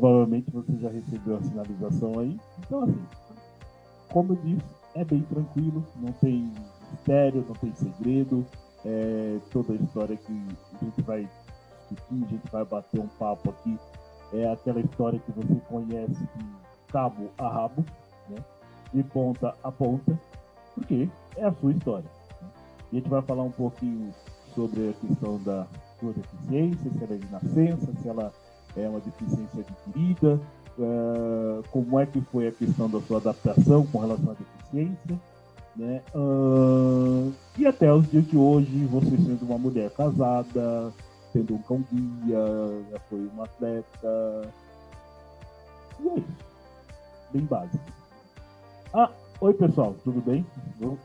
Provavelmente você já recebeu a sinalização aí. Então, assim, como eu disse, é bem tranquilo, não tem mistério, não tem segredo. Toda a história que a gente vai discutir, a gente vai bater um papo aqui, é aquela história que você conhece de cabo a rabo, né? De ponta a ponta, porque é a sua história. Né? E a gente vai falar um pouquinho sobre a questão da sua deficiência, se ela é de nascença, se ela é uma deficiência adquirida, como é que foi a questão da sua adaptação com relação à deficiência, né? E até os dias de hoje, você sendo uma mulher casada, tendo um cão-guia, já foi uma atleta, e é isso, bem básico. Oi pessoal, tudo bem?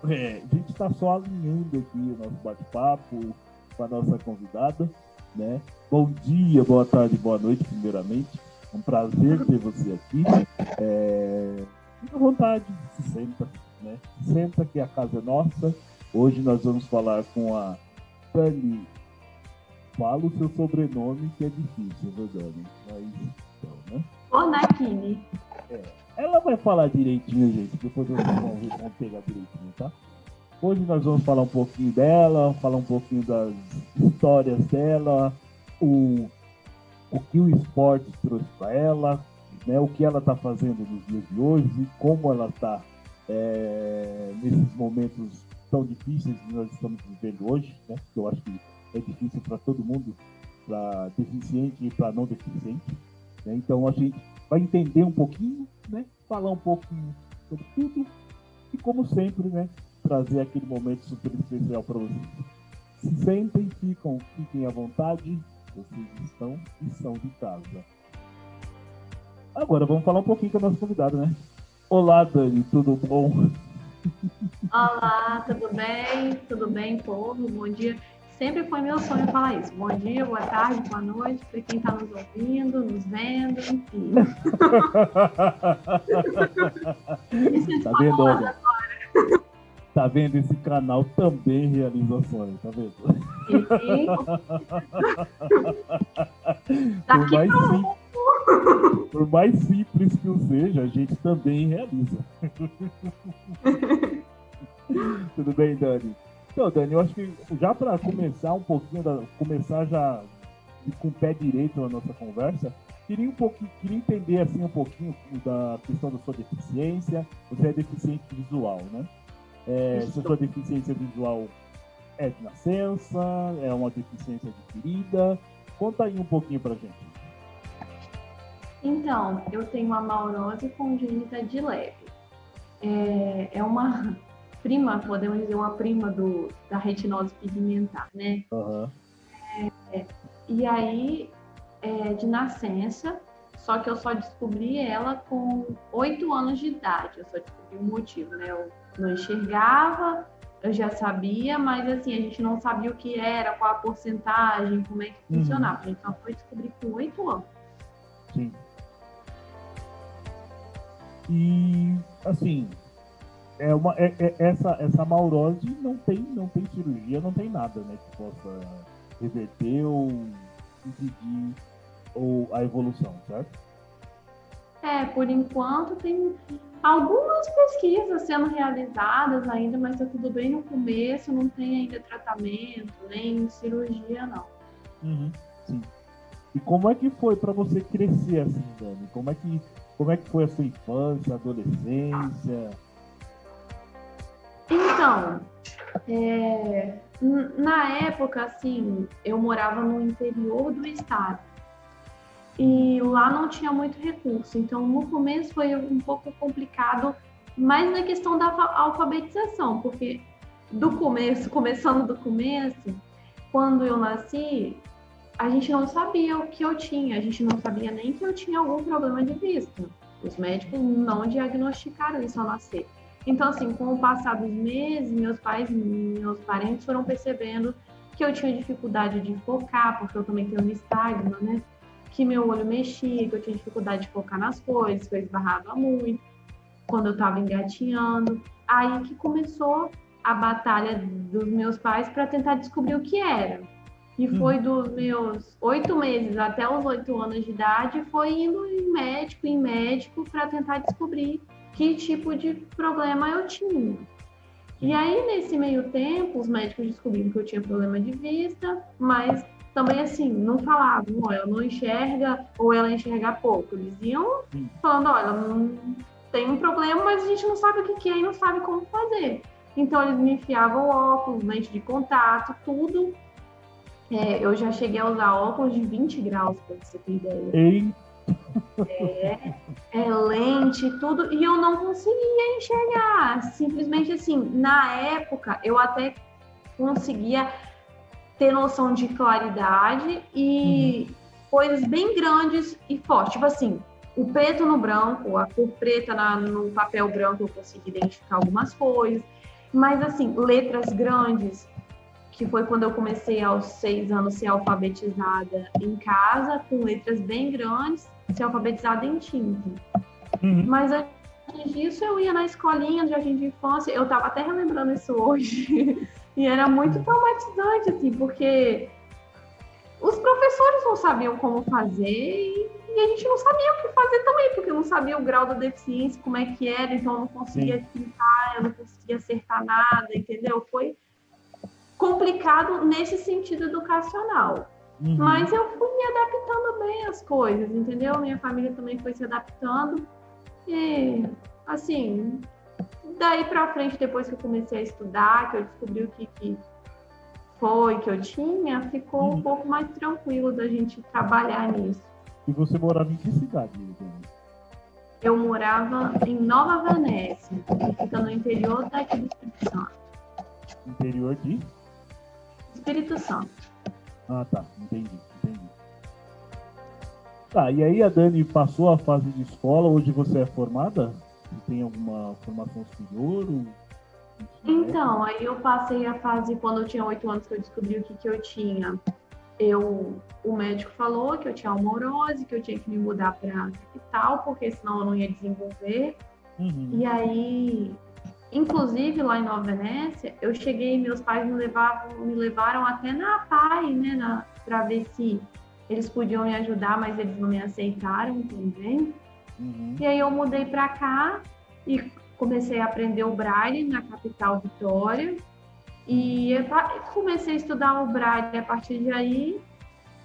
A gente está só alinhando aqui o nosso bate-papo com a nossa convidada, né? Bom dia, boa tarde, boa noite, primeiramente. É um prazer ter você aqui. Fica à vontade, se senta, né? Senta que a casa é nossa. Hoje nós vamos falar com a Dani. Fala o seu sobrenome, que é difícil, viu, Dani? Mas, então, né? Bonachini. Ela vai falar direitinho, gente. Depois vocês vão pegar direitinho, tá? Hoje nós vamos falar um pouquinho dela, falar um pouquinho das histórias dela, o que o esporte trouxe para ela, né? O que ela está fazendo nos dias de hoje, como ela está nesses momentos tão difíceis que nós estamos vivendo hoje, né? Que eu acho que é difícil para todo mundo, para deficiente e para não deficiente, né? Então a gente vai entender um pouquinho, né? Falar um pouquinho sobre tudo e, como sempre, né? Trazer aquele momento super especial para vocês. Se sentem, fiquem à vontade, vocês estão de casa. Agora vamos falar um pouquinho com a nossa convidada, né? Olá, Dani, tudo bom? Olá, tudo bem? Tudo bem, povo? Bom dia. Sempre foi meu sonho falar isso. Bom dia, boa tarde, boa noite, para quem está nos ouvindo, nos vendo, enfim. Tá vendo, olha? Tá vendo? Esse canal também realiza sonhos, tá vendo? Por mais simples que o seja, a gente também realiza. Tudo bem, Dani? Então, Dani, eu acho que já para começar um pouquinho, começar já com o pé direito na nossa conversa, queria entender assim um pouquinho da questão da sua deficiência. Você é deficiente visual, né? Se a sua deficiência visual é de nascença, é uma deficiência adquirida, conta aí um pouquinho pra gente. Então, eu tenho uma amaurose congênita de leve. É uma prima, podemos dizer, uma prima da retinose pigmentar, né? Uhum. E aí, de nascença, só que eu só descobri ela com 8 anos de idade. Eu só descobri o motivo, né? Eu não enxergava, eu já sabia, mas assim, a gente não sabia o que era, qual a porcentagem, como é que funcionava. A gente só foi descobrir com 8 anos. Sim. E, assim, essa amaurose não tem cirurgia, não tem nada, né, que possa reverter ou impedir a evolução, certo? Por enquanto tem algumas pesquisas sendo realizadas ainda, mas está tudo bem no começo, não tem ainda tratamento, nem cirurgia, não. Sim. E como é que foi para você crescer assim, Dani? Como é que foi a sua infância, adolescência? Então, na época, assim, eu morava no interior do estado. E lá não tinha muito recurso. Então, no começo foi um pouco complicado, mais na questão da alfabetização, porque começando do começo, quando eu nasci, a gente não sabia o que eu tinha, a gente não sabia nem que eu tinha algum problema de vista. Os médicos não diagnosticaram isso ao nascer. Então, assim, com o passar dos meses, meus parentes foram percebendo que eu tinha dificuldade de focar, porque eu também tenho nistagmo, né? Que meu olho mexia, que eu tinha dificuldade de focar nas coisas, que eu esbarrava muito quando eu estava engatinhando. Aí que começou a batalha dos meus pais para tentar descobrir o que era. E foi dos meus 8 meses até os 8 anos de idade, foi indo em médico para tentar descobrir que tipo de problema eu tinha. E aí, nesse meio tempo, os médicos descobriram que eu tinha problema de vista, mas também, assim, não falavam, ó, ela não enxerga ou ela enxerga pouco. Eles iam falando, olha, não tem um problema, mas a gente não sabe o que é e não sabe como fazer. Então, eles me enfiavam óculos, lente de contato, tudo. Eu já cheguei a usar óculos de 20 graus, para você ter ideia. Ei. Lente, tudo, e eu não conseguia enxergar. Simplesmente assim, na época, eu até conseguia ter noção de claridade e coisas bem grandes e fortes. Tipo assim, o preto no branco, a cor preta no papel branco, eu consegui identificar algumas coisas. Mas assim, letras grandes, que foi quando eu comecei aos 6 anos ser alfabetizada em casa, com letras bem grandes, ser alfabetizada em tinta. Mas antes disso, eu ia na escolinha do jardim de infância, eu estava até relembrando isso hoje, e era muito traumatizante, assim, porque os professores não sabiam como fazer e a gente não sabia o que fazer também, porque eu não sabia o grau da deficiência, como é que era, então eu não conseguia pintar, eu não conseguia acertar nada, entendeu? Foi complicado nesse sentido educacional. Mas eu fui me adaptando bem às coisas, entendeu? Minha família também foi se adaptando. E, assim, daí pra frente, depois que eu comecei a estudar, que eu descobri o que foi que eu tinha, ficou um pouco mais tranquilo da gente trabalhar nisso. E você morava em que cidade? Eu morava em Nova Venécia, que fica no interior daqui do Espírito Santo. Interior de? Espírito Santo. Ah, tá. Entendi. Tá, e aí a Dani passou a fase de escola, hoje você é formada? Você tem alguma formação superior? Então, aí eu passei a fase, quando eu tinha 8 anos que eu descobri o que eu tinha. O médico falou que eu tinha almorose, que eu tinha que me mudar para a capital, porque senão eu não ia desenvolver. E aí, inclusive lá em Nova Venécia, eu cheguei, meus pais me levaram até na APAE, né, para ver se eles podiam me ajudar, mas eles não me aceitaram também. E aí eu mudei para cá e comecei a aprender o Braille na capital Vitória. E comecei a estudar o Braille a partir de aí.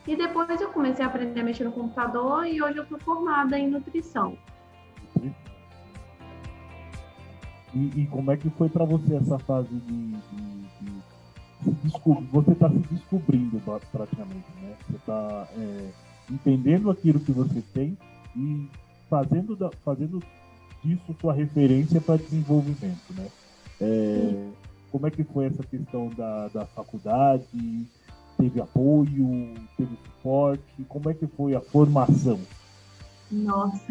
E depois eu comecei a aprender a mexer no computador e hoje eu sou formada em nutrição. E como é que foi para você essa fase de se descobrir? Você está se descobrindo praticamente, né? Você está entendendo aquilo que você tem e fazendo disso sua referência para desenvolvimento, né? Como é que foi essa questão da faculdade? Teve apoio? Teve suporte? Como é que foi a formação? Nossa,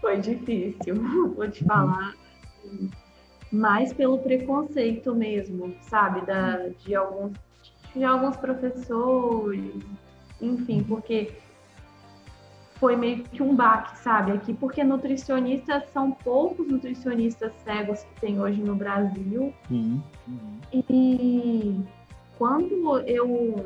foi difícil, vou te falar. Mais pelo preconceito mesmo, sabe? De alguns professores, enfim, porque foi meio que um baque, sabe? Aqui, porque nutricionistas, são poucos nutricionistas cegos que tem hoje no Brasil. E quando eu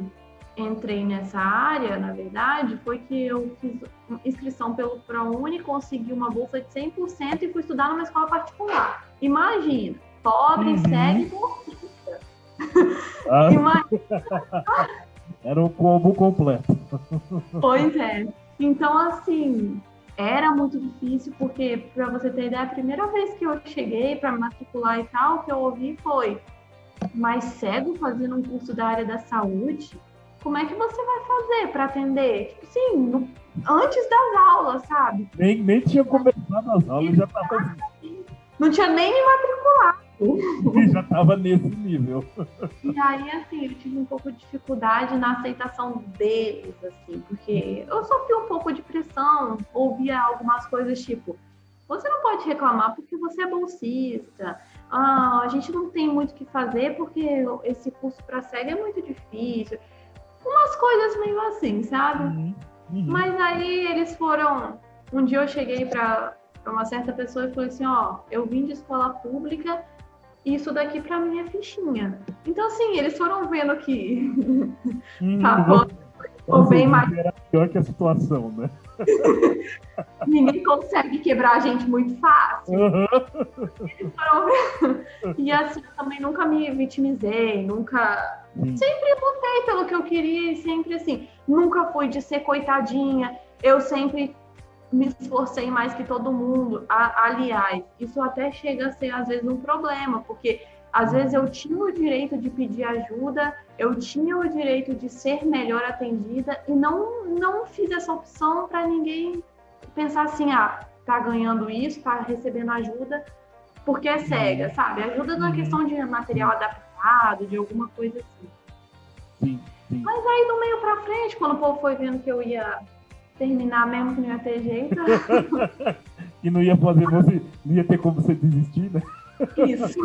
entrei nessa área, na verdade, foi que eu fiz inscrição pelo ProUni, consegui uma bolsa de 100% e fui estudar numa escola particular. Imagina, pobre, cego e bolsista. Era o combo completo. Pois é. Então, assim, era muito difícil, porque, para você ter ideia, a primeira vez que eu cheguei para me matricular e tal, o que eu ouvi foi: mas cego fazendo um curso da área da saúde? Como é que você vai fazer para atender? Tipo assim, antes das aulas, sabe? Nem tinha começado as aulas, já estava... Não tinha nem me matriculado. Já estava nesse nível. E aí, assim, eu tive um pouco de dificuldade na aceitação deles, assim, porque eu sofri um pouco de pressão, ouvia algumas coisas tipo: você não pode reclamar porque você é bolsista, a gente não tem muito o que fazer porque esse curso para cego é muito difícil. Umas coisas meio assim, sabe? Mas aí eles foram... Um dia eu cheguei para uma certa pessoa e falei assim: ó, eu vim de escola pública isso daqui para mim é fichinha. Então, assim, eles foram vendo que ficou bem mais... Era pior que a situação, né? Ninguém consegue quebrar a gente muito fácil. E assim, eu também nunca me vitimizei, nunca... Sempre lutei pelo que eu queria e sempre assim, nunca fui de ser coitadinha, eu sempre me esforcei mais que todo mundo. Aliás, isso até chega a ser às vezes um problema, porque às vezes eu tinha o direito de pedir ajuda, eu tinha o direito de ser melhor atendida e não fiz essa opção para ninguém pensar assim, tá ganhando isso, tá recebendo ajuda, porque é cega, sabe? Ajuda na questão de material adaptado, de alguma coisa assim. Sim. Mas aí do meio pra frente, quando o povo foi vendo que eu ia terminar mesmo, que não ia ter jeito... E não ia fazer você, não ia ter como você desistir, né? Isso.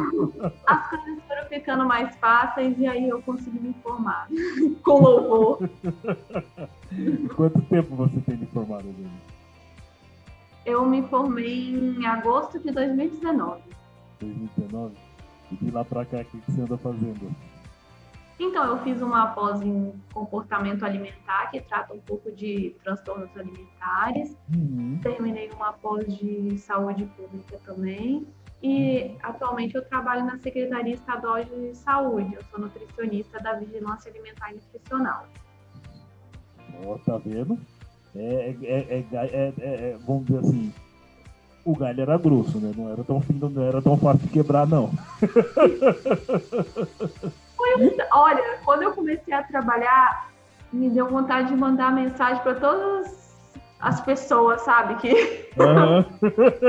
As coisas foram ficando mais fáceis e aí eu consegui me formar. Com louvor. Quanto tempo você tem de formado, Dani? Eu me formei em agosto de 2019. 2019? E de lá pra cá, o que você anda fazendo? Então, eu fiz uma pós em comportamento alimentar, que trata um pouco de transtornos alimentares. Terminei uma pós de saúde pública também. E atualmente eu trabalho na Secretaria Estadual de Saúde. Eu sou nutricionista da Vigilância Alimentar e Nutricional. Tá vendo? Vamos dizer assim, o galho era grosso, né? Não era tão fácil de quebrar, não. Olha, quando eu comecei a trabalhar, me deu vontade de mandar mensagem para todas as pessoas, sabe? Que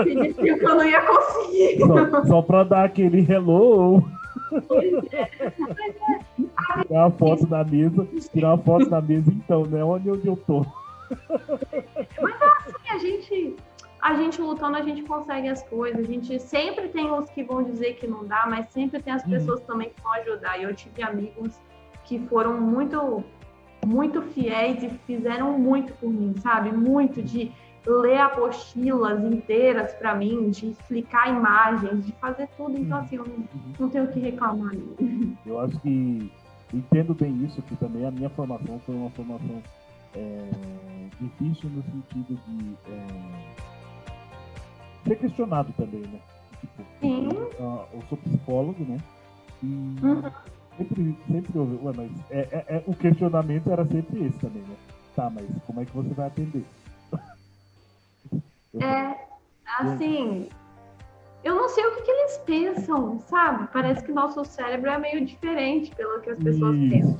diziam que eu não ia conseguir. Só para dar aquele hello. Tirar uma foto na mesa, então, né? Onde eu tô. Mas assim, a gente lutando, a gente consegue as coisas. A gente sempre tem os que vão dizer que não dá, mas sempre tem as pessoas também que vão ajudar. E eu tive amigos que foram muito, muito fiéis e fizeram muito por mim, sabe? Muito de ler apostilas inteiras para mim, de explicar imagens, de fazer tudo. Então, assim, eu não tenho o que reclamar. Eu acho que entendo bem isso, que também a minha formação foi uma formação difícil no sentido de ser questionado também, né? Tipo, eu sou psicólogo, né? E sempre ouvi, mas o questionamento era sempre esse também, né? Tá, mas como é que você vai atender? Assim, eu não sei o que eles pensam, sabe? Parece que nosso cérebro é meio diferente pelo que as pessoas pensam.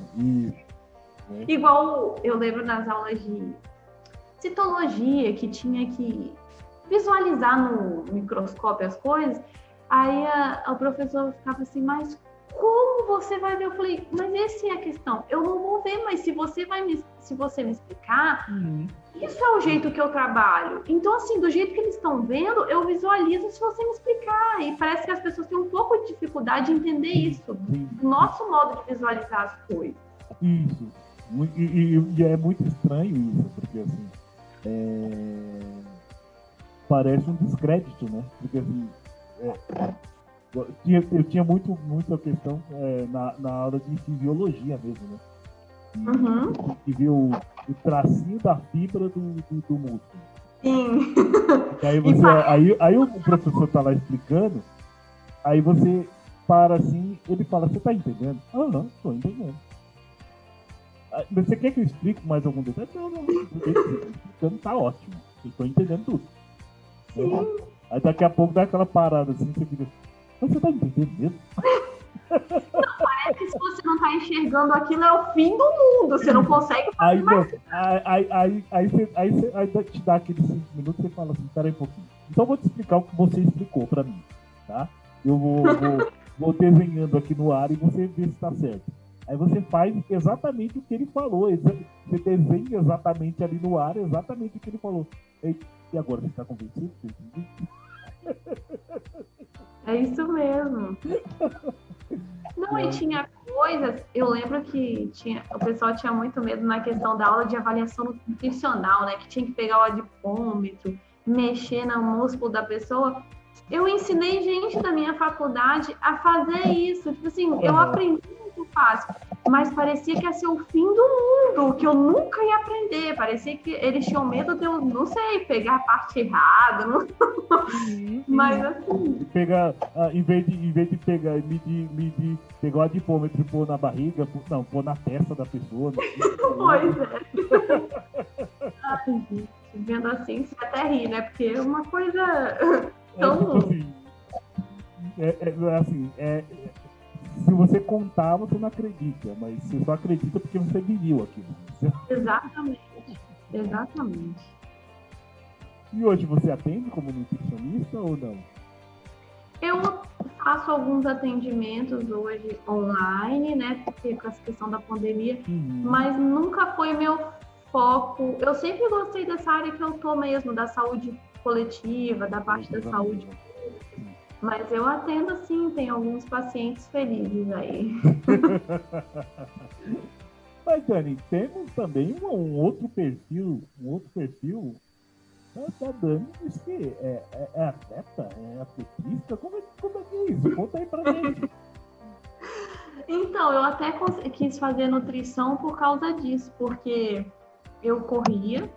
Igual eu lembro nas aulas de citologia, que tinha que visualizar no microscópio as coisas, aí o professor ficava assim, mas como você vai ver? Eu falei, mas essa é a questão, eu não vou ver, mas se você me explicar, isso é o jeito que eu trabalho. Então, assim, do jeito que eles estão vendo, eu visualizo se você me explicar. E parece que as pessoas têm um pouco de dificuldade de entender isso, do nosso modo de visualizar as coisas. Isso. E é muito estranho isso, porque assim, parece um descrédito, né? Porque assim, eu tinha muito a questão na aula de fisiologia mesmo, né? E viu o tracinho da fibra do músculo. Sim. E aí o professor tá lá explicando, aí você para assim, ele fala, você tá entendendo? Não, tô entendendo. Você quer que eu explique mais algum detalhe? Não, explicando tá ótimo. Eu tô entendendo tudo. Sim. Aí daqui a pouco dá aquela parada assim, você fica, mas você tá entendendo mesmo? Não, parece que se você não tá enxergando aquilo, é o fim do mundo. Você não consegue fazer mais. Aí te dá aqueles 5 minutos e você fala assim, peraí um pouquinho. Então eu vou te explicar o que você explicou pra mim, tá? Eu vou desenhando aqui no ar e você vê se tá certo. Aí você faz exatamente o que ele falou. Você desenha exatamente ali no ar, exatamente o que ele falou. E agora você tá convencido? É isso mesmo. Não, e tinha coisas, eu lembro que o pessoal tinha muito medo na questão da aula de avaliação nutricional, né? Que tinha que pegar o adipômetro, mexer no músculo da pessoa. Eu ensinei gente da minha faculdade a fazer isso. Tipo assim, eu aprendi muito fácil, mas parecia que ia ser o fim do mundo, que eu nunca ia aprender. Parecia que eles tinham medo de eu, não sei, pegar a parte errada. Não... Mas assim... Pegar, em vez de pegar, medir, pegar o adipômetro e pôr na barriga, não, pôr na testa da pessoa. Pois é. Ai, gente, vendo assim, você até ri, né? Porque é uma coisa tão... assim, se você contar, você não acredita, mas você só acredita porque você viveu aquilo. Exatamente. E hoje você atende como nutricionista ou não? Eu faço alguns atendimentos hoje online, né? Porque com essa questão da pandemia, mas nunca foi meu foco. Eu sempre gostei dessa área que eu tô mesmo, da saúde coletiva, da parte da saúde pública. Mas eu atendo sim, tem alguns pacientes felizes aí. Mas, Dani, temos também um outro perfil. A Dani disse que é atleta, é atletista. Como é que é isso? Conta aí pra gente. Então, eu até quis fazer nutrição por causa disso, porque eu corria,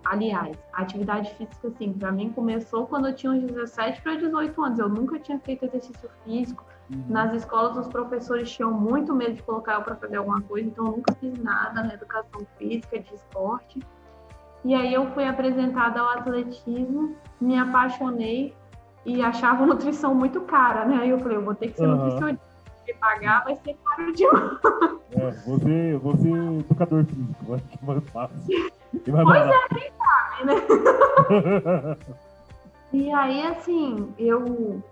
aliás, a atividade física, assim, pra mim começou quando eu tinha uns 17 para 18 anos. Eu nunca tinha feito exercício físico. Nas escolas, os professores tinham muito medo de colocar eu para fazer alguma coisa, então eu nunca fiz nada na educação física, de esporte. E aí eu fui apresentada ao atletismo, me apaixonei e achava a nutrição muito cara, né? Aí eu falei, eu vou ter que ser nutricionista, porque pagar vai ser caro demais. Você é educador físico, acho que é mais fácil. Quem sabe, né? E aí, assim, eu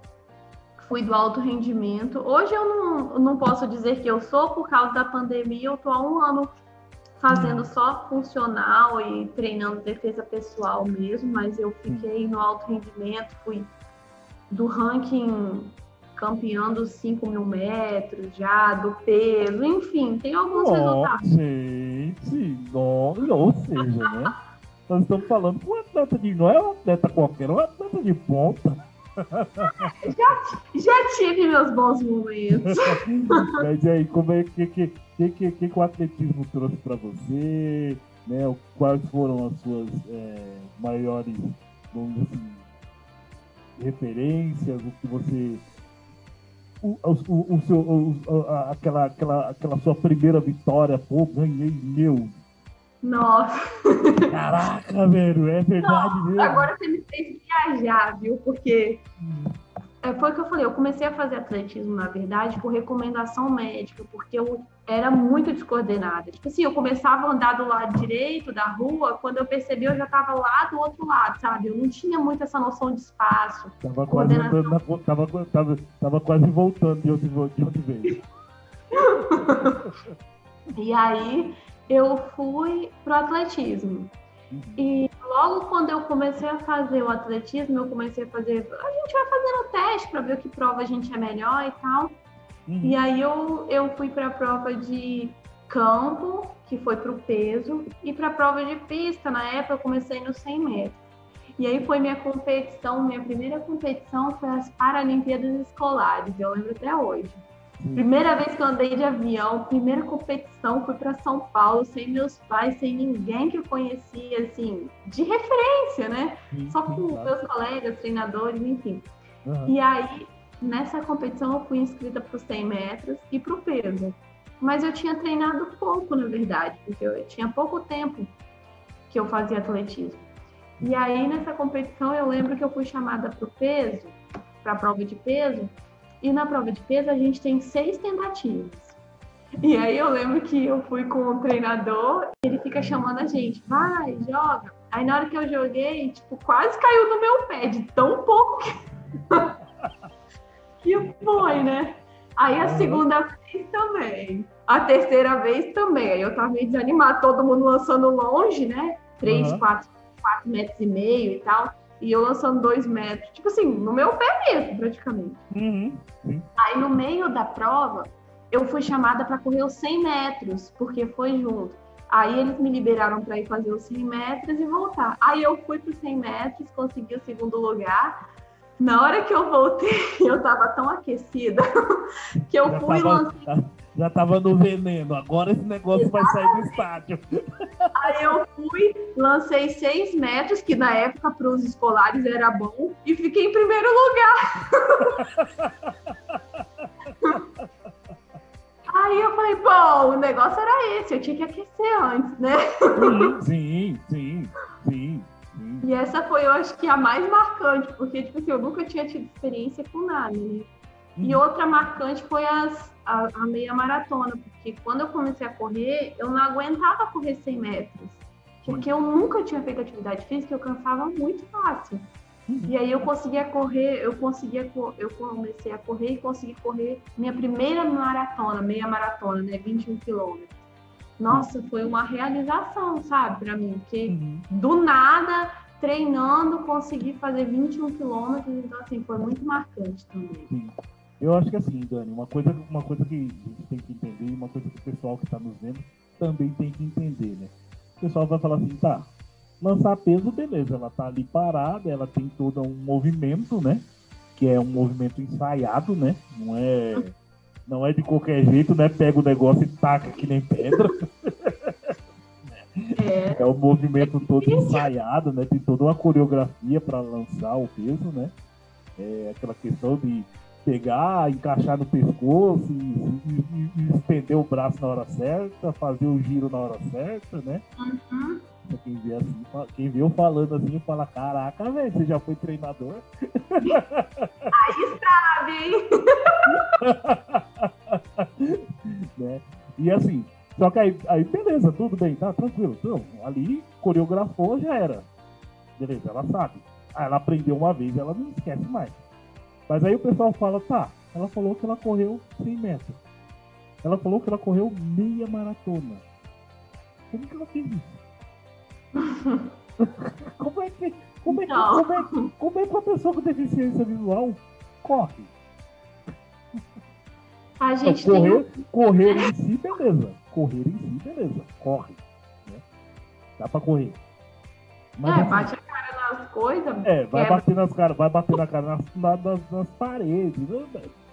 fui do alto rendimento. Hoje eu não posso dizer que eu sou, por causa da pandemia, eu tô há 1 ano fazendo só funcional e treinando defesa pessoal mesmo, mas eu fiquei no alto rendimento, fui do ranking campeã dos 5.000 metros já, do peso, enfim, tem alguns resultados. Gente, ou seja, né? Nós estamos falando com um atleta não é um atleta qualquer, é um atleta de ponta. Já tive meus bons momentos. Mas aí, como é que o atletismo trouxe para você? Né? Quais foram as suas maiores, vamos dizer assim, referências? O que você... aquela sua primeira vitória, pô, ganhei meu. Nossa! Caraca, velho, é verdade mesmo. Agora você me fez viajar, viu? Porque foi o que eu falei, eu comecei a fazer atletismo, na verdade, por recomendação médica, porque eu era muito descoordenada. Tipo assim, eu começava a andar do lado direito da rua, quando eu percebi, eu já estava lá do outro lado, sabe? Eu não tinha muito essa noção de espaço. Tava quase andando tava quase voltando de onde veio. E aí eu fui pro atletismo. E logo quando eu comecei a fazer o atletismo, a gente vai fazendo teste para ver o que prova a gente é melhor e tal. E aí eu fui para a prova de campo, que foi pro peso, e para a prova de pista, na época eu comecei nos 100 metros. E aí foi minha primeira competição foi as Paralimpíadas Escolares, eu lembro até hoje. Primeira vez que eu andei de avião, primeira competição, fui para São Paulo, sem meus pais, sem ninguém que eu conhecia, assim, de referência, né? Só com meus colegas, treinadores, enfim. E aí, nessa competição, eu fui inscrita para os 100 metros e para o peso. Mas eu tinha treinado pouco, na verdade, porque eu tinha pouco tempo que eu fazia atletismo. E aí, nessa competição, eu lembro que eu fui chamada para o peso, para a prova de peso, e na prova de peso a gente tem 6 tentativas. E aí eu lembro que eu fui com o treinador, ele fica chamando a gente, vai, joga. Aí na hora que eu joguei, tipo, quase caiu no meu pé, de tão pouco que foi, né? Aí a segunda vez também, a terceira vez também. Aí eu tava meio desanimada, todo mundo lançando longe, né? 4 metros e meio e tal. E eu lançando 2 metros, tipo assim, no meu pé mesmo, praticamente. Aí no meio da prova, eu fui chamada para correr os 100 metros, porque foi junto. Aí eles me liberaram para ir fazer os 100 metros e voltar. Aí eu fui para os 100 metros, consegui o 2º lugar. Na hora que eu voltei, eu tava tão aquecida que eu fui lançar. Já tava no veneno, agora esse negócio vai sair do estádio. Aí eu fui, lancei 6 metros, que na época para os escolares era bom, e fiquei em primeiro lugar. Aí eu falei, bom, o negócio era esse, eu tinha que aquecer antes, né? Sim. E essa foi, eu acho que a mais marcante, porque, tipo assim, eu nunca tinha tido experiência com nada, né? E outra marcante foi a meia maratona, porque quando eu comecei a correr, eu não aguentava correr 100 metros, porque eu nunca tinha feito atividade física, eu cansava muito fácil. E aí eu conseguia correr, eu comecei a correr e consegui correr minha primeira maratona, meia maratona, né, 21 quilômetros. Nossa, foi uma realização, sabe, para mim, porque do nada, treinando, consegui fazer 21 quilômetros, então assim, foi muito marcante também. Sim. Eu acho que assim, Dani, uma coisa que a gente tem que entender, uma coisa que o pessoal que está nos vendo também tem que entender, né? O pessoal vai falar assim, tá, lançar peso, beleza, ela tá ali parada, ela tem todo um movimento, né? Que é um movimento ensaiado, né? Não é de qualquer jeito, né? Pega o negócio e taca que nem pedra. É um movimento todo ensaiado, né? Tem toda uma coreografia para lançar o peso, né? É aquela questão de pegar, encaixar no pescoço e estender o braço na hora certa, fazer o giro na hora certa, né? Quem vê assim, quem vê eu falando assim, fala, caraca, velho, você já foi treinador? Aí sabe, hein? Né? E assim, só que aí beleza, tudo bem, tá tranquilo. Então, ali coreografou, já era. Beleza, ela sabe. Ela aprendeu uma vez, ela não esquece mais. Mas aí o pessoal fala, tá, ela falou que ela correu 100 metros. Ela falou que ela correu meia maratona. Como que ela fez isso? Como é que uma pessoa com deficiência visual corre? A gente então, correr em si, beleza. Corre. Né? Dá pra correr. Mas, assim, bate a cara nas coisas. Vai bater na cara nas paredes.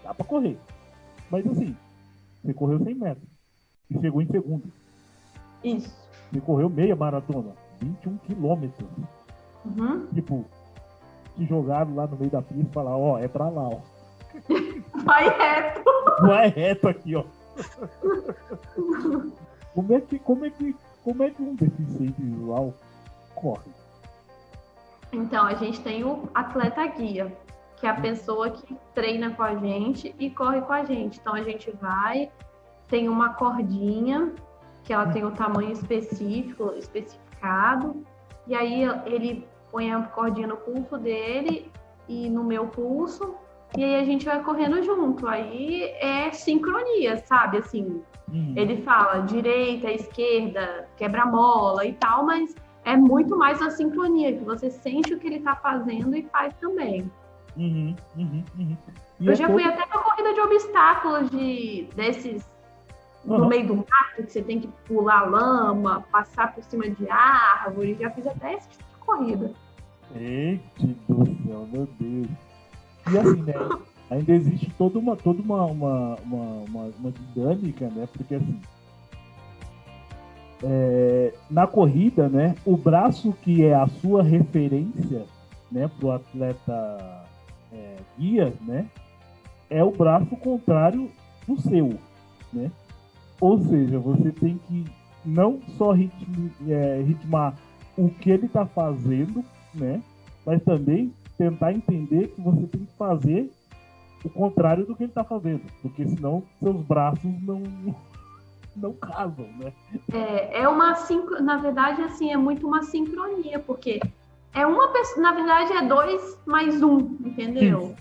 Dá pra correr. Mas assim, você correu 100 metros e chegou em segundo. Isso. Você correu meia maratona, 21 quilômetros. Tipo, te jogaram lá no meio da pista e falaram, ó, é pra lá, ó. Vai reto. Vai reto aqui, ó. Como é que um deficiente visual corre? Então, a gente tem o atleta guia, que é a pessoa que treina com a gente e corre com a gente. Então, a gente vai, tem uma cordinha, que ela tem o tamanho especificado, e aí ele põe a cordinha no pulso dele e no meu pulso, e aí a gente vai correndo junto. Aí é sincronia, sabe? Assim, ele fala direita, esquerda, quebra-mola e tal, mas é muito mais a sincronia, que você sente o que ele tá fazendo e faz também. Eu já fui até pra corrida de obstáculos desses no meio do mato, que você tem que pular lama, passar por cima de árvore. Já fiz até esse tipo de corrida. Eita do céu, meu Deus. E assim, né? Ainda existe toda uma dinâmica, né? Porque assim, na corrida, né? O braço que é a sua referência, né? Pro atleta guia, né? É o braço contrário do seu, né? Ou seja, você tem que não só ritmar o que ele está fazendo, né? Mas também tentar entender que você tem que fazer o contrário do que ele está fazendo, porque senão seus braços não casam, né? Na verdade, assim, é muito uma sincronia, porque é uma pessoa, na verdade, é 2 mais 1, entendeu?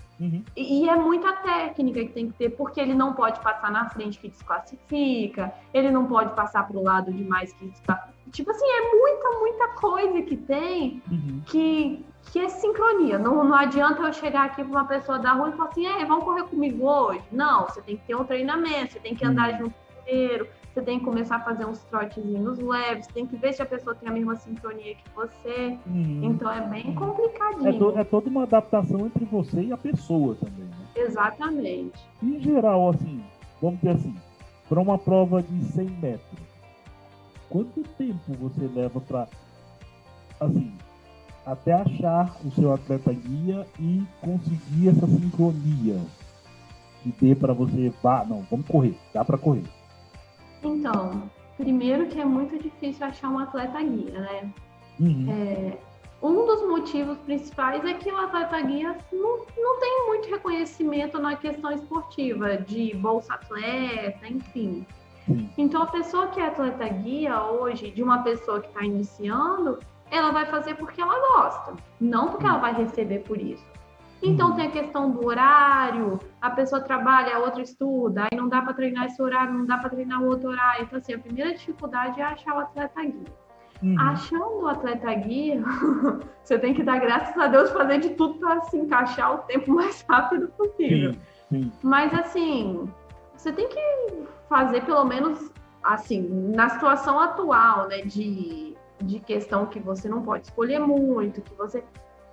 E é muita técnica que tem que ter, porque ele não pode passar na frente que desclassifica, ele não pode passar para o lado demais que desclassifica. Tipo assim, é muita coisa que tem que é sincronia. Não adianta eu chegar aqui para uma pessoa da rua e falar assim, vamos correr comigo hoje? Não, você tem que ter um treinamento, você tem que andar junto com inteiro, você tem que começar a fazer uns trotezinhos leves, tem que ver se a pessoa tem a mesma sincronia que você. Então é bem complicadinho. É toda uma adaptação entre você e a pessoa também, né? Exatamente. Em geral, assim, vamos dizer assim, para uma prova de 100 metros, quanto tempo você leva para, assim, até achar o seu atleta guia e conseguir essa sincronia que dê para você, não, vamos correr, dá para correr? Então, primeiro que é muito difícil achar um atleta guia, né? Um dos motivos principais é que o atleta guia não tem muito reconhecimento na questão esportiva, de bolsa atleta, enfim. Então, a pessoa que é atleta guia hoje, de uma pessoa que está iniciando, ela vai fazer porque ela gosta, não porque ela vai receber por isso. Então, tem a questão do horário, a pessoa trabalha, a outra estuda, aí não dá para treinar esse horário, não dá para treinar o outro horário. Então, assim, a primeira dificuldade é achar o atleta guia. Achando o atleta guia, você tem que dar graças a Deus, fazer de tudo para se encaixar o tempo mais rápido possível. Sim. Mas, assim, você tem que fazer pelo menos, assim, na situação atual, né, de questão que você não pode escolher muito, que você...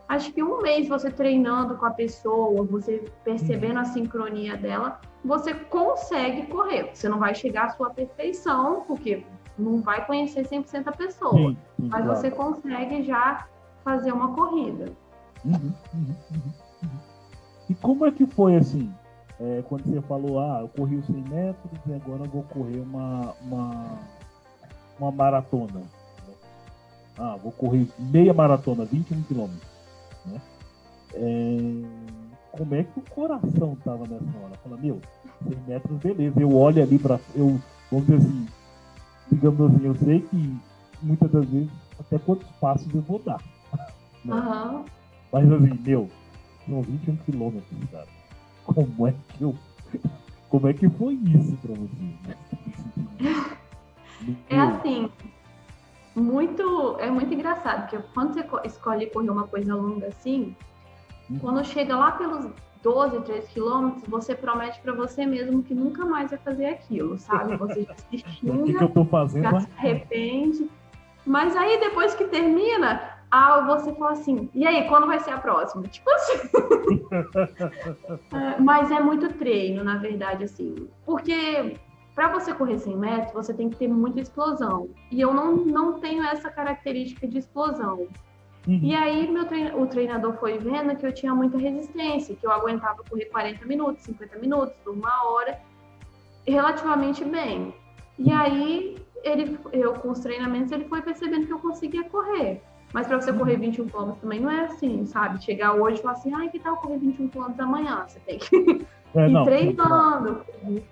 Acho que um mês você treinando com a pessoa, você percebendo a sincronia dela, você consegue correr. Você não vai chegar à sua perfeição, porque não vai conhecer 100% a pessoa. Mas claro, você consegue já fazer uma corrida. E como é que foi assim? Quando você falou, eu corri os 100 metros e agora eu vou correr uma maratona. Vou correr meia maratona, 21 quilômetros. Né? Como é que o coração tava nessa hora? Fala, 100 metros, beleza. Eu olho ali vamos dizer assim, digamos assim, eu sei que muitas das vezes até quantos passos eu vou dar. Né? Mas assim, são 21 quilômetros, cara. Como é que foi isso pra você? Assim, é muito engraçado, porque quando você escolhe correr uma coisa longa assim, quando chega lá pelos 12, 13 quilômetros, você promete para você mesmo que nunca mais vai fazer aquilo, sabe? Você já se xinga, que eu tô fazendo? Já se arrepende. Mas aí, depois que termina, você fala assim, e aí, quando vai ser a próxima? Tipo assim. Mas é muito treino, na verdade, assim. Porque para você correr 100 metros, você tem que ter muita explosão. E eu não tenho essa característica de explosão. E aí, o treinador foi vendo que eu tinha muita resistência, que eu aguentava correr 40 minutos, 50 minutos, 1 hora, relativamente bem. E aí, eu com os treinamentos, ele foi percebendo que eu conseguia correr. Mas para você correr 21 km também não é assim, sabe? Chegar hoje e falar assim, que tal correr 21 km amanhã? Você tem que ir treinando.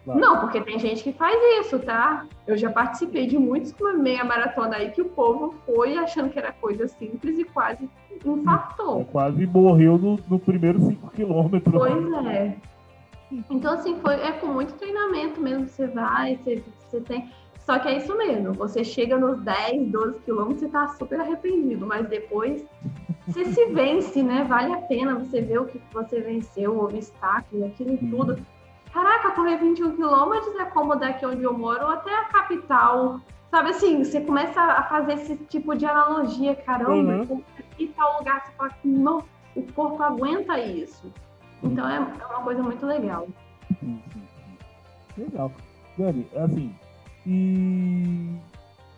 Claro. Não, porque tem gente que faz isso, tá? Eu já participei de muitos com uma meia maratona aí que o povo foi achando que era coisa simples e quase infartou. Quase morreu no primeiro 5 quilômetros. Pois é. Então, assim, é com muito treinamento mesmo. Você vai, você tem... Só que é isso mesmo, você chega nos 10, 12 quilômetros, você tá super arrependido, mas depois você se vence, né? Vale a pena você ver o que você venceu, o obstáculo, aquilo tudo. Caraca, correr 21 quilômetros é como daqui onde eu moro até a capital. Sabe assim, você começa a fazer esse tipo de analogia, caramba, e tal lugar, você fala assim, não, o corpo aguenta isso. Então é uma coisa muito legal. Legal. Dani, assim... E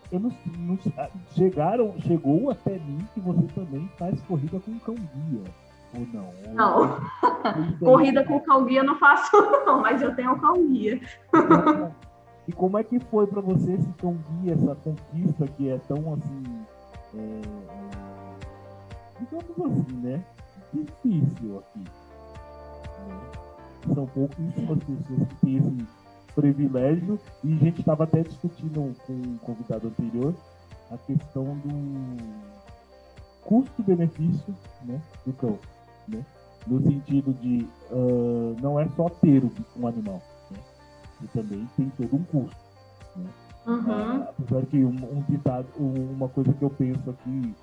eu não chegou até mim que você também faz corrida com cão guia, ou não? Não, corrida com cão guia eu não faço não, mas eu tenho um cão guia. E como é que foi para você esse cão guia, essa conquista que é tão assim, digamos assim, né? Difícil aqui. São pouquíssimas pessoas que têm esse privilégio, e a gente estava até discutindo com o convidado anterior a questão do custo-benefício, né, do cão, né, no sentido de não é só ter um animal, né, e também tem todo um custo, né. Apesar que uma coisa que eu penso aqui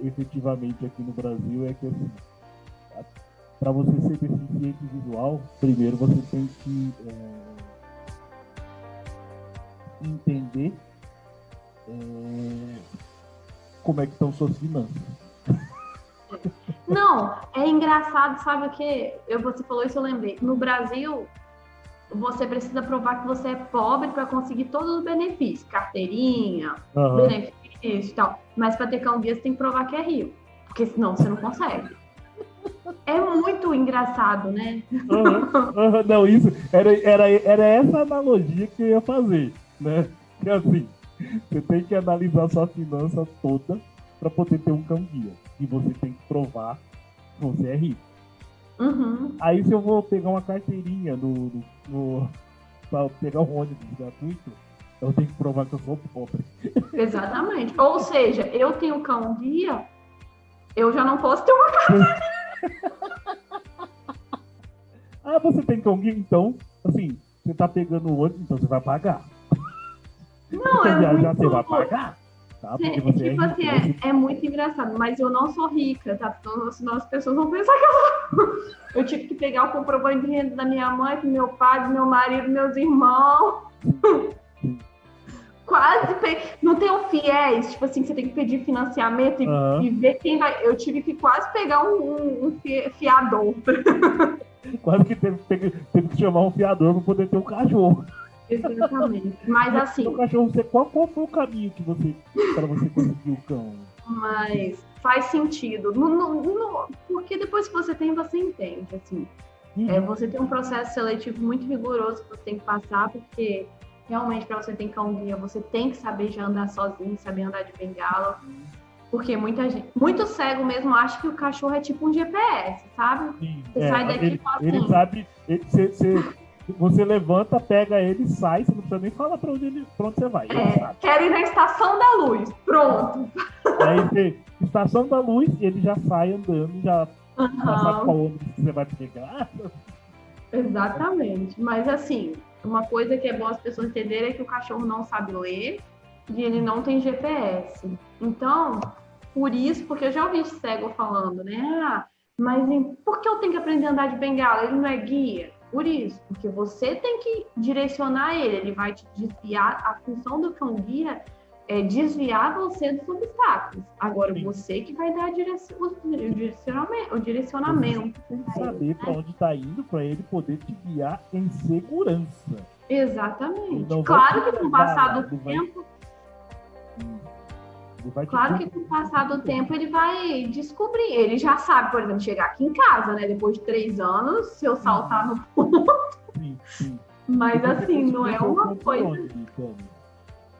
efetivamente aqui no Brasil é que assim, para você ser deficiente visual, primeiro você tem que entender como é que estão suas finanças. Não, é engraçado, sabe o quê? Você falou isso, eu lembrei. No Brasil, você precisa provar que você é pobre para conseguir todos os benefícios, carteirinha, benefício e tal. Mas para ter cão-guia, você tem que provar que é rico, porque senão você não consegue. É muito engraçado, né? Não, isso era essa analogia que eu ia fazer, né? Que assim, você tem que analisar sua finança toda para poder ter um cão-guia. E você tem que provar que você é rico. Aí se eu vou pegar uma carteirinha para pegar um ônibus gratuito, eu tenho que provar que eu sou pobre. Exatamente. Ou seja, eu tenho cão-guia, eu já não posso ter uma carteirinha. Você tem cão-guia, então, assim, você tá pegando o ônibus, então você vai pagar. Não, é viajar, você vai pagar. Tá? É muito engraçado, mas eu não sou rica, tá? Senão as pessoas vão pensar que eu tive que pegar o comprovante de renda da minha mãe, do meu pai, do meu marido, dos meus irmãos. Quase não tem um FIES, tipo assim, que você tem que pedir financiamento e ver quem vai. Eu tive que quase pegar um fiador. Quase que teve que chamar um fiador para poder ter um cachorro. Exatamente. Mas assim. O cachorro, qual foi o caminho para você conseguir o cão? Mas faz sentido. Porque depois que você tem, você entende. Assim. Você tem um processo seletivo muito rigoroso que você tem que passar, porque realmente, para você ter cão-guia, você tem que saber já andar sozinho, saber andar de bengala. Porque muito cego mesmo acha que o cachorro é tipo um GPS, sabe? Sim, você sai daqui ele sabe, você levanta, pega ele, sai, você não precisa nem falar para onde você vai. Quero ir na Estação da Luz, pronto. Aí Estação da Luz, ele já sai andando, já sabe qual ônibus que você vai pegar. Exatamente, mas assim, uma coisa que é bom as pessoas entenderem é que o cachorro não sabe ler e ele não tem GPS. Então, por isso, porque eu já ouvi cego falando, né? Mas por que eu tenho que aprender a andar de bengala? Ele não é guia. Por isso, porque você tem que direcionar ele vai te desviar. A função do cão-guia é desviar você dos obstáculos. Agora, você que vai dar o direcionamento. Você tem que saber para onde está indo para ele poder te guiar em segurança. Exatamente. Claro que com o passar do tempo... Claro que com o passar do tempo ele vai descobrir. Ele já sabe, por exemplo, chegar aqui em casa, né? Depois de 3 anos, se eu saltar no ponto. Sim. Mas assim, não é uma coisa...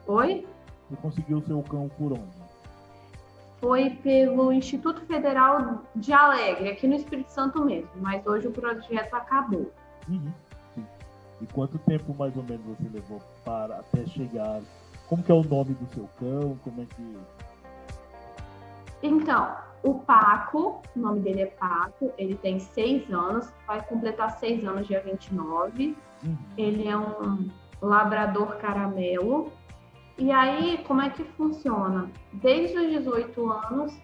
Oi? Você conseguiu o seu cão por onde? Foi pelo Instituto Federal de Alegre, aqui no Espírito Santo mesmo. Mas hoje o projeto acabou. Sim. E quanto tempo mais ou menos você levou até chegar... Como que é o nome do seu cão? Como é que... Então, o Paco, o nome dele é Paco, ele tem 6 anos, vai completar 6 anos dia 29. Ele é um labrador caramelo. E aí, como é que funciona? Desde os 18 anos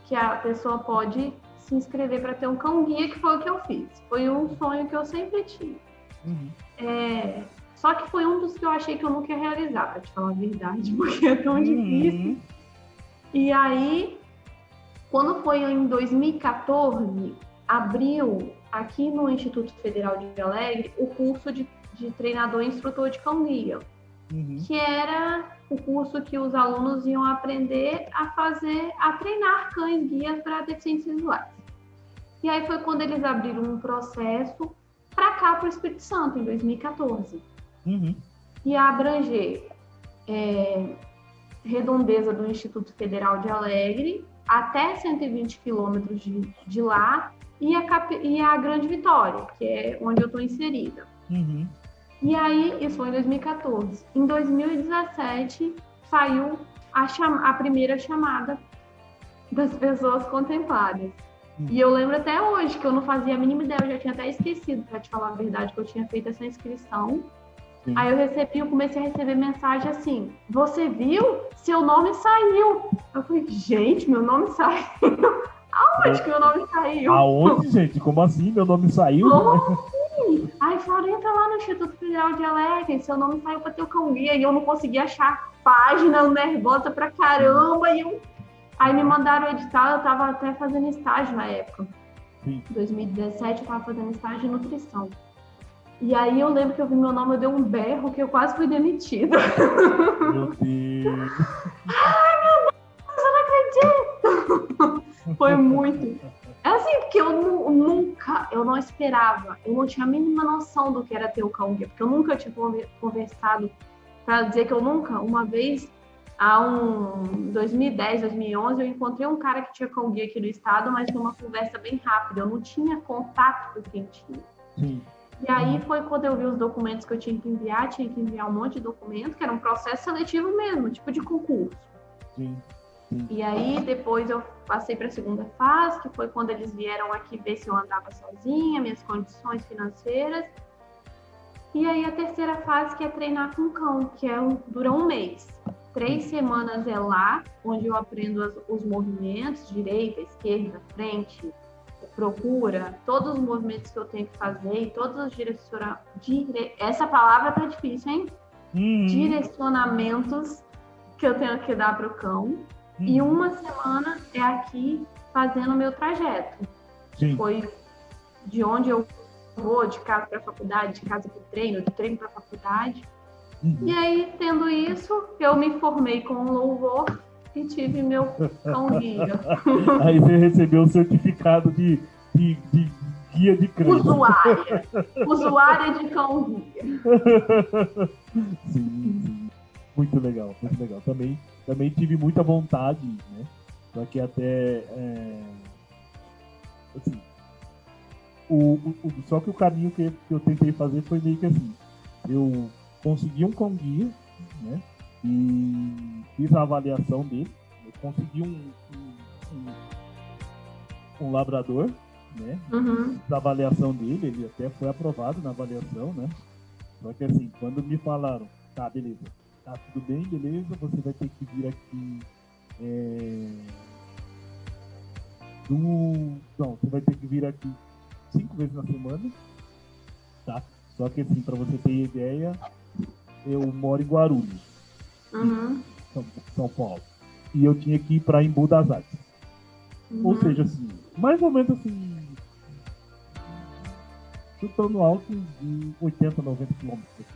que a pessoa pode se inscrever para ter um cão-guia, que foi o que eu fiz. Foi um sonho que eu sempre tive. Só que foi um dos que eu achei que eu nunca ia realizar, para te falar a verdade, porque é tão difícil. E aí, quando foi em 2014, abriu aqui no Instituto Federal de Alegre o curso de treinador e instrutor de cão-guia, que era o curso que os alunos iam aprender a treinar cães-guias para deficientes visuais. E aí foi quando eles abriram um processo para cá, para o Espírito Santo, em 2014. E abranger redondeza do Instituto Federal de Alegre até 120 quilômetros de lá e a Grande Vitória, que é onde eu estou inserida. E aí, isso foi em 2014. Em 2017, saiu a primeira chamada das pessoas contempladas. E eu lembro até hoje que eu não fazia a mínima ideia, eu já tinha até esquecido, para te falar a verdade, que eu tinha feito essa inscrição. Aí eu comecei a receber mensagem assim: você viu? Seu nome saiu. Eu falei, gente, meu nome saiu? Aonde que meu nome saiu? Aonde, gente? Como assim? Meu nome saiu? Como assim? Aí eles falaram, entra lá no Instituto Federal de Alegre, seu nome saiu para ter o cão guia, e eu não conseguia achar a página, nervosa pra caramba, aí me mandaram o edital, eu tava até fazendo estágio na época. Em 2017 eu tava fazendo estágio de nutrição. E aí eu lembro que eu vi meu nome, eu dei um berro que eu quase fui demitida. Meu Deus! Ai, meu Deus, eu não acredito! Foi muito. É assim, porque eu não esperava, eu não tinha a mínima noção do que era ter o cão guia, porque eu nunca tinha conversado, para dizer que eu nunca, uma vez, 2010, 2011, eu encontrei um cara que tinha cão guia aqui no estado, mas foi uma conversa bem rápida, eu não tinha contato com quem tinha. Sim. E aí foi quando eu vi os documentos que eu tinha que enviar um monte de documento, que era um processo seletivo mesmo, tipo de concurso. Sim. E aí depois eu passei para a segunda fase, que foi quando eles vieram aqui ver se eu andava sozinha, minhas condições financeiras. E aí a terceira fase, que é treinar com cão, que dura um mês. 3 semanas é lá, onde eu aprendo os movimentos, direita, esquerda, frente, procura, todos os movimentos que eu tenho que fazer e todos os direcionamentos. Essa palavra tá difícil, hein? Direcionamentos que eu tenho que dar para o cão. E uma semana é aqui fazendo o meu trajeto. Sim. Foi de onde eu vou, de casa para a faculdade, de casa para o treino, de treino para a faculdade. E aí, tendo isso, eu me formei com louvor e tive meu cão guia. Aí você recebeu o certificado de guia de crente. Usuária de cão guia. Sim. Muito legal, muito legal. Também tive muita vontade, né? Só que até assim, só que o caminho que eu tentei fazer foi meio que assim. Eu consegui um cão guia, né? E fiz a avaliação dele. Eu consegui um labrador, né? Fiz a avaliação dele, ele até foi aprovado na avaliação, né? Só que assim, quando me falaram, tá, beleza, tá tudo bem, beleza, você vai ter que vir aqui você vai ter que vir aqui 5 vezes na semana, tá? Só que assim, pra você ter ideia, eu moro em Guarulhos, São Paulo, e eu tinha que ir pra Embu das Artes. Ou seja, assim, mais ou menos assim, chutando alto de 80, 90 quilômetros.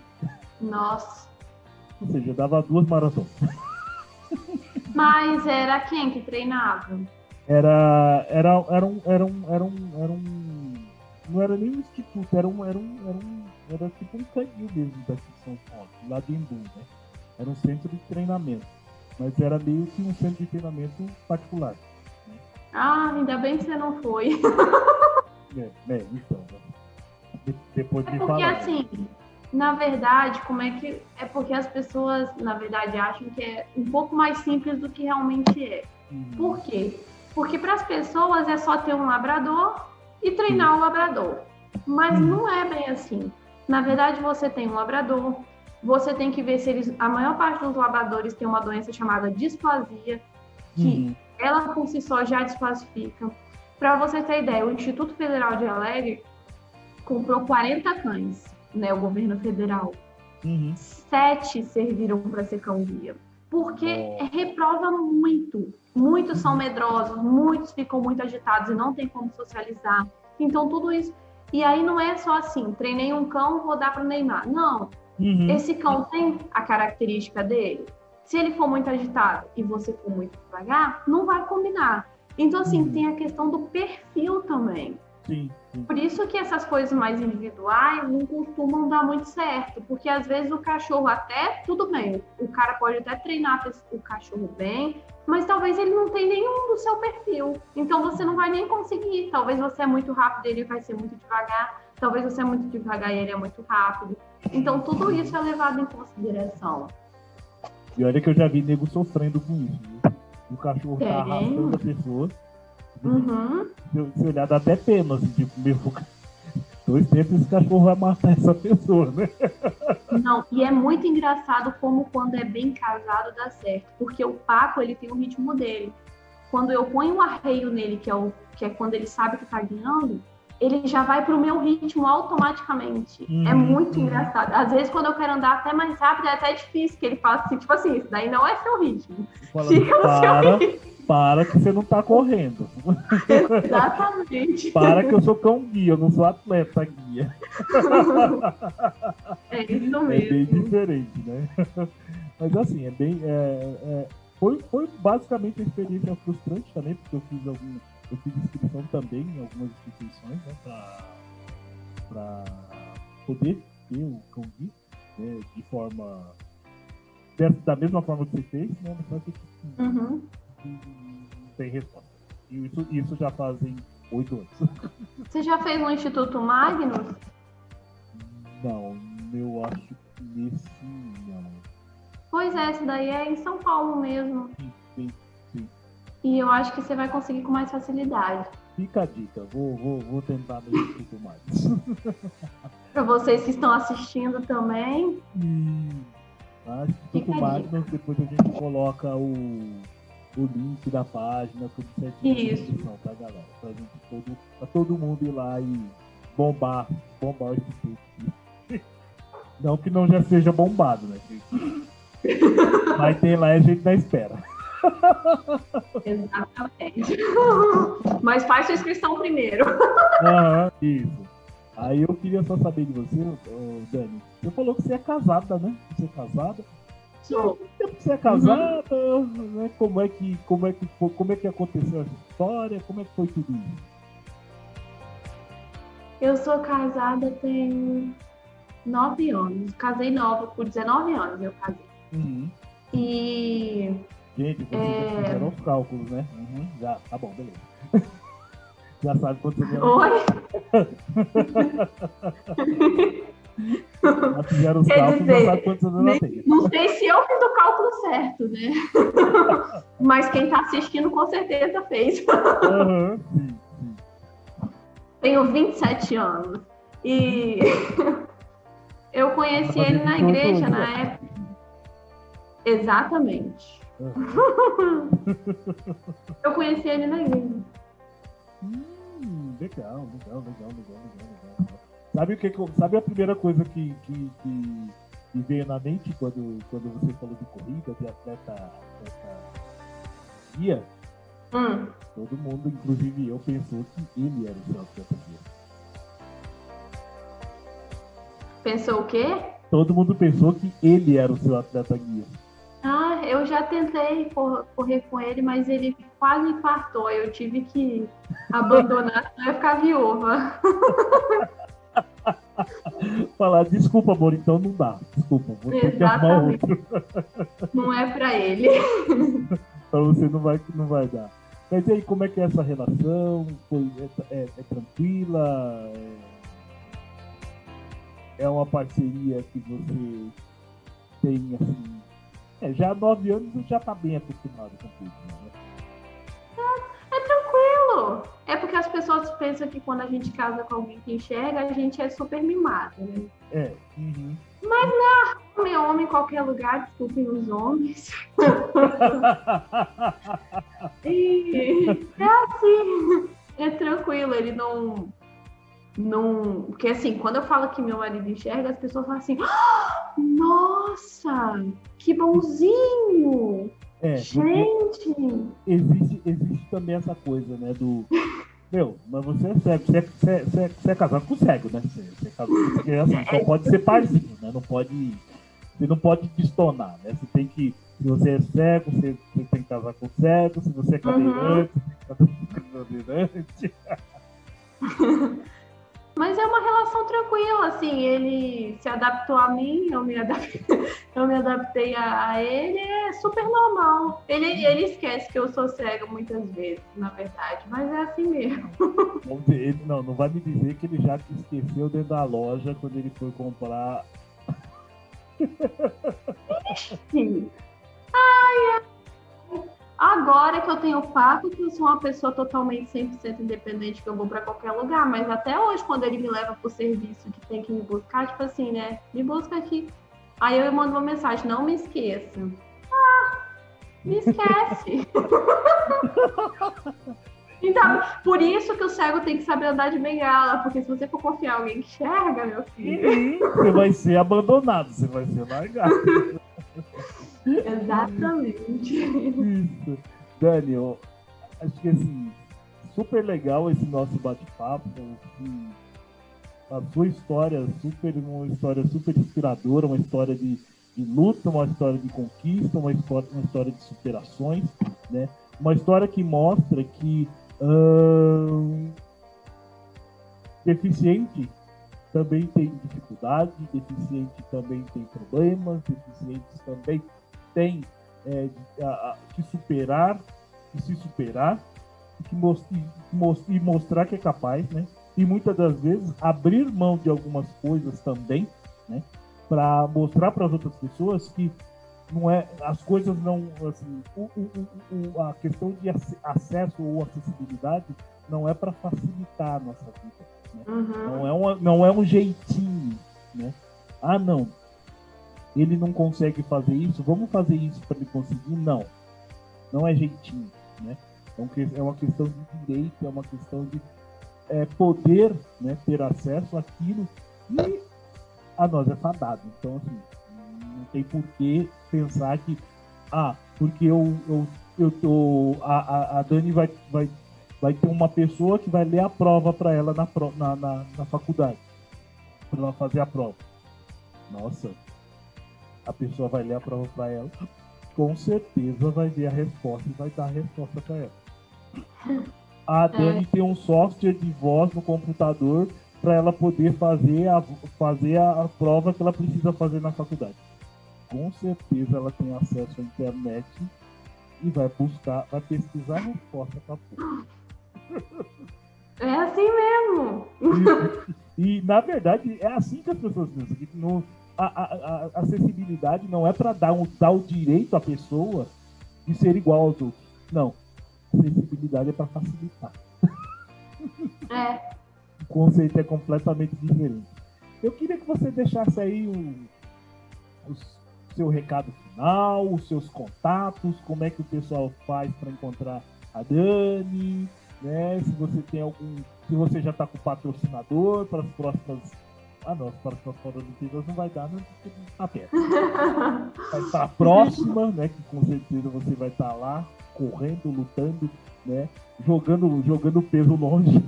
Nossa. Ou seja, dava 2 maratonas. Mas era quem que treinava? Era não era nem um instituto, era tipo um canil mesmo daqui de São Paulo, lá de Embu, né? Era um centro de treinamento, mas era meio que um centro de treinamento particular. Né? Ah, ainda bem que você não foi. Então, depois de falar. Porque assim, na verdade, é porque as pessoas, na verdade, acham que é um pouco mais simples do que realmente é. Por quê? Porque para as pessoas é só ter um labrador e treinar o labrador. Mas não é bem assim. Na verdade, você tem um labrador, você tem que ver se a maior parte dos labradores tem uma doença chamada displasia, que ela por si só já desclassifica. Para você ter ideia, o Instituto Federal de Alegre comprou 40 cães, né, o governo federal. 7 serviram para ser cão-guia. Porque reprova muito. Muitos são medrosos, muitos ficam muito agitados e não tem como socializar. Então, tudo isso... E aí não é só assim, treinei um cão, vou dar para o Neymar. Não. Esse cão tem a característica dele. Se ele for muito agitado e você for muito devagar, não vai combinar. Então, assim, tem a questão do perfil também. Sim. Por isso que essas coisas mais individuais não costumam dar muito certo, porque às vezes o cachorro até, tudo bem, o cara pode até treinar o cachorro bem, mas talvez ele não tenha nenhum do seu perfil, então você não vai nem conseguir, talvez você é muito rápido e ele vai ser muito devagar, talvez você é muito devagar e ele é muito rápido, então tudo isso é levado em consideração. E olha que eu já vi nego sofrendo com isso, viu? O cachorro tá arrastando a pessoa. Se olhar, dá até pena, assim, tipo, meu, 2 tempos esse cachorro vai matar essa pessoa, né? Não, e é muito engraçado como quando é bem casado dá certo, porque o Paco, ele tem o ritmo dele. Quando eu ponho o arreio nele, que é quando ele sabe que tá guiando, ele já vai pro meu ritmo automaticamente. É Uhum, muito uhum. engraçado. Às vezes, quando eu quero andar até mais rápido, é até difícil, que ele fala assim, tipo assim, isso daí não é seu ritmo. Fala assim, Siga o seu ritmo. para que você não tá correndo. Exatamente. Para que eu sou cão guia, eu não sou atleta guia. É isso É bem mesmo. diferente, né? Mas assim, foi basicamente uma experiência frustrante também, porque eu fiz inscrição também em algumas instituições, né, para poder ter o cão guia, né, de forma da mesma forma que você fez, né? Só que Uhum. não tem resposta. E isso já fazem 8 anos. Você já fez no Instituto Magnus? Não, eu acho que nesse não. Pois é, esse daí é em São Paulo mesmo. Sim, sim. E eu acho que você vai conseguir com mais facilidade. Fica a dica, vou tentar no Instituto mais. Para vocês que estão assistindo também, Acho que Instituto Magnus, depois a gente coloca o link da página, tudo certinho na descrição, tá, galera? Pra todo mundo ir lá e bombar o Instituto. Não que não já seja bombado, né, gente? Mas tem lá a gente na espera. Exatamente. Mas faz sua inscrição primeiro. Isso. Aí eu queria só saber de você, Dani. Você falou que você é casada, né? Você é casada. Sou. Você é casada, né? Como é que aconteceu essa história? Como é que foi tudo isso? Eu sou casada tem 9 anos. Casei nova, por 19 anos eu casei. Uhum. E... Gente, vocês já fizeram os cálculos, né? Uhum. Já, tá bom, beleza. Já sabe quantos anos. Oi? Já fizeram os cálculos, já sabe quantos anos ela tem. Não sei se eu fiz o cálculo certo, né? Mas quem tá assistindo com certeza fez. Uhum, sim. Tenho 27 anos. E eu conheci ele na igreja na época. Exatamente. Uhum. Eu conheci ele na igreja. Legal. Sabe a primeira coisa que veio na mente quando você falou de corrida, de atleta guia? Todo mundo, inclusive eu, pensou que ele era o seu atleta guia. Pensou o quê? Todo mundo pensou que ele era o seu atleta guia. Eu já tentei correr com ele, mas ele quase infartou. Eu tive que abandonar, senão eu ia ficar viúva. Falar, desculpa, amor, então não dá. Desculpa, vou ter que arrumar outro. Não é pra ele. Pra você não vai dar. Mas e aí, como é que é essa relação? É tranquila? É uma parceria que você tem, assim... já há 9 anos já tá bem acostumado com tudo, né? É tranquilo. É porque as pessoas pensam que quando a gente casa com alguém que enxerga, a gente é super mimado, né? Uhum. Mas não, é homem em qualquer lugar, desculpem os homens. E é assim, é tranquilo, ele não... Porque assim, quando eu falo que meu marido enxerga, as pessoas falam assim, nossa, que bonzinho! Gente! Existe também essa coisa, né, do... mas você é cego, você é casado com cego, né? Você é casado, porque assim, só pode ser parzinho, né? Você não pode destonar, né? Você tem que... Se você é cego, você tem que casar com cego. Se você é cadeirante, você tem que casar com cadeirante. Mas é uma relação tranquila, assim, ele se adaptou a mim, eu me adaptei a ele, é super normal. Ele esquece que eu sou cega muitas vezes, na verdade, mas é assim mesmo. Não vai me dizer que ele já te esqueceu dentro da loja quando ele foi comprar. Sim. Agora que eu tenho pago, que eu sou uma pessoa totalmente 100% independente, que eu vou para qualquer lugar, mas até hoje, quando ele me leva pro serviço que tem que me buscar, tipo assim, né? Me busca aqui. Aí eu mando uma mensagem, não me esqueça. Me esquece. Então, por isso que o cego tem que saber andar de bengala, porque se você for confiar em alguém que enxerga, meu filho... Você vai ser abandonado, você vai ser largado. Exatamente. Isso. Dani, eu acho que assim, super legal esse nosso bate-papo. Assim, a sua história, uma história super inspiradora, uma história de luta, uma história de conquista, uma história de superações, né? Uma história que mostra que deficiente também tem dificuldade, deficiente também tem problemas, deficientes também tem que superar, que se superar, e mostrar que é capaz, né? E muitas das vezes abrir mão de algumas coisas também, né? Para mostrar para as outras pessoas que não é, as coisas não, assim, a questão de acesso ou acessibilidade não é para facilitar a nossa vida, né? Uhum. Não é um jeitinho, né? Ah, não, ele não consegue fazer isso, vamos fazer isso para ele conseguir? Não é jeitinho, né? É uma questão de direito, é uma questão de poder, né, ter acesso àquilo e a nós é fadado. Então, assim, não tem por que pensar que, porque a Dani vai ter uma pessoa que vai ler a prova para ela na faculdade, para ela fazer a prova. Nossa, a pessoa vai ler a prova para ela, com certeza vai ver a resposta e vai dar a resposta para ela. A Dani tem um software de voz no computador para ela poder fazer a prova que ela precisa fazer na faculdade. Com certeza ela tem acesso à internet e vai pesquisar a resposta para pôr. É assim mesmo. E, na verdade, é assim que as pessoas pensam. A acessibilidade não é para dar o direito à pessoa de ser igual aos outros. Não. Acessibilidade é para facilitar. O conceito é completamente diferente. Eu queria que você deixasse aí o seu recado final, os seus contatos, como é que o pessoal faz para encontrar a Dani, né? Se você tem se você já está com patrocinador para as próximas... não, para as próximas Olimpíadas não vai dar, não, porque não está perto. Mas para a próxima, né, que com certeza você vai estar lá, correndo, lutando, né, jogando peso longe.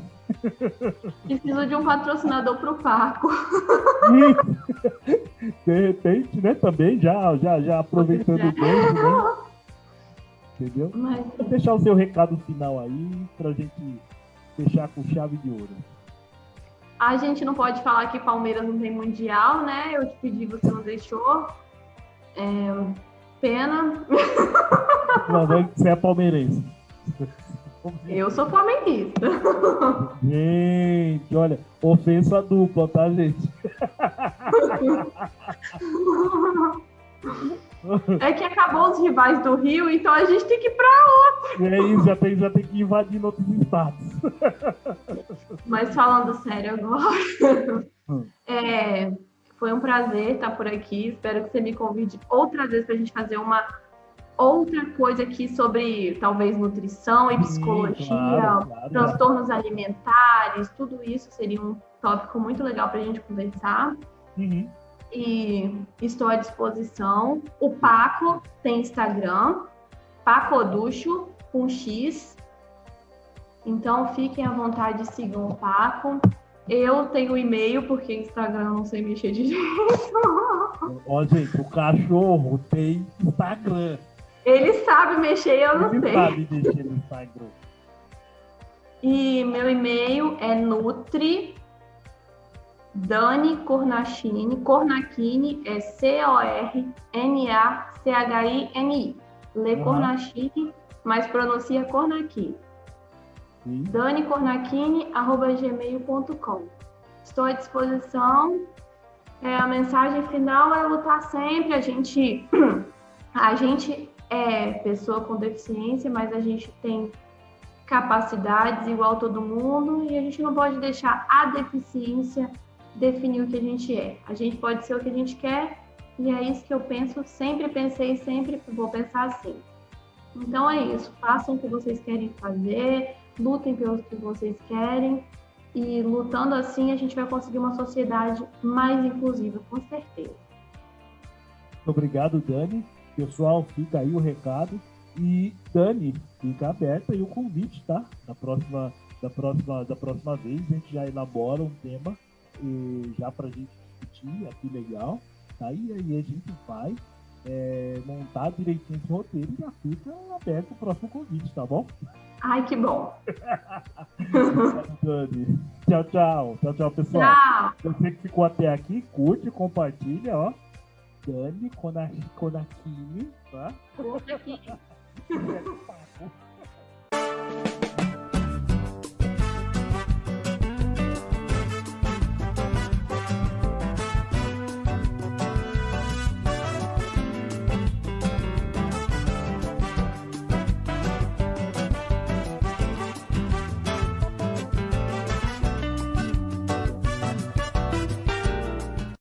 Preciso de um patrocinador pro Paco. De repente, né, também já aproveitando o gancho, né? Entendeu? Vou deixar o seu recado final aí pra gente fechar com chave de ouro. A gente não pode falar que Palmeiras não tem mundial, né? Eu te pedi, você não deixou. Pena. Não, você é palmeirense. Eu sou flamenguista. Gente, olha, ofensa dupla, tá, gente? É que acabou os rivais do Rio, então a gente tem que ir pra outro. É isso, já tem que invadir outros estados. Mas falando sério agora, foi um prazer estar por aqui. Espero que você me convide outra vez pra gente fazer uma outra coisa aqui sobre talvez nutrição e psicologia, claro. Transtornos alimentares, tudo isso seria um tópico muito legal para a gente conversar. Uhum. E estou à disposição. O Paco tem Instagram, Pacoducho, com X. Então fiquem à vontade e sigam o Paco. Eu tenho e-mail, porque Instagram eu não sei mexer de jeito. Ó, gente, o cachorro tem Instagram. Ele sabe mexer, eu não sei. Ele sabe mexer no Instagram. E meu e-mail é nutri Dani Cornachini. Cornachini é Cornachini. Lê Cornachini, mas pronuncia Cornachini. danicornachini@gmail.com. Estou à disposição. A mensagem final é lutar sempre. A gente é pessoa com deficiência, mas a gente tem capacidades igual todo mundo e a gente não pode deixar a deficiência definir o que a gente é. A gente pode ser o que a gente quer e é isso que eu penso, sempre pensei e sempre vou pensar assim. Então é isso, façam o que vocês querem fazer, lutem pelo que vocês querem, e lutando assim a gente vai conseguir uma sociedade mais inclusiva, com certeza. Muito obrigado, Dani. Pessoal, fica aí o recado. E, Dani, fica aberto aí o convite, tá? Da próxima vez a gente já elabora um tema já pra gente discutir, aqui legal. Tá? E aí a gente vai montar direitinho esse roteiro e já fica aberto o próximo convite, tá bom? Ai, que bom. Dani. Tchau, tchau. Tchau, tchau, pessoal. Tchau. Você que ficou até aqui, curte, compartilha, ó. Dani Konakini, tá? Conakini.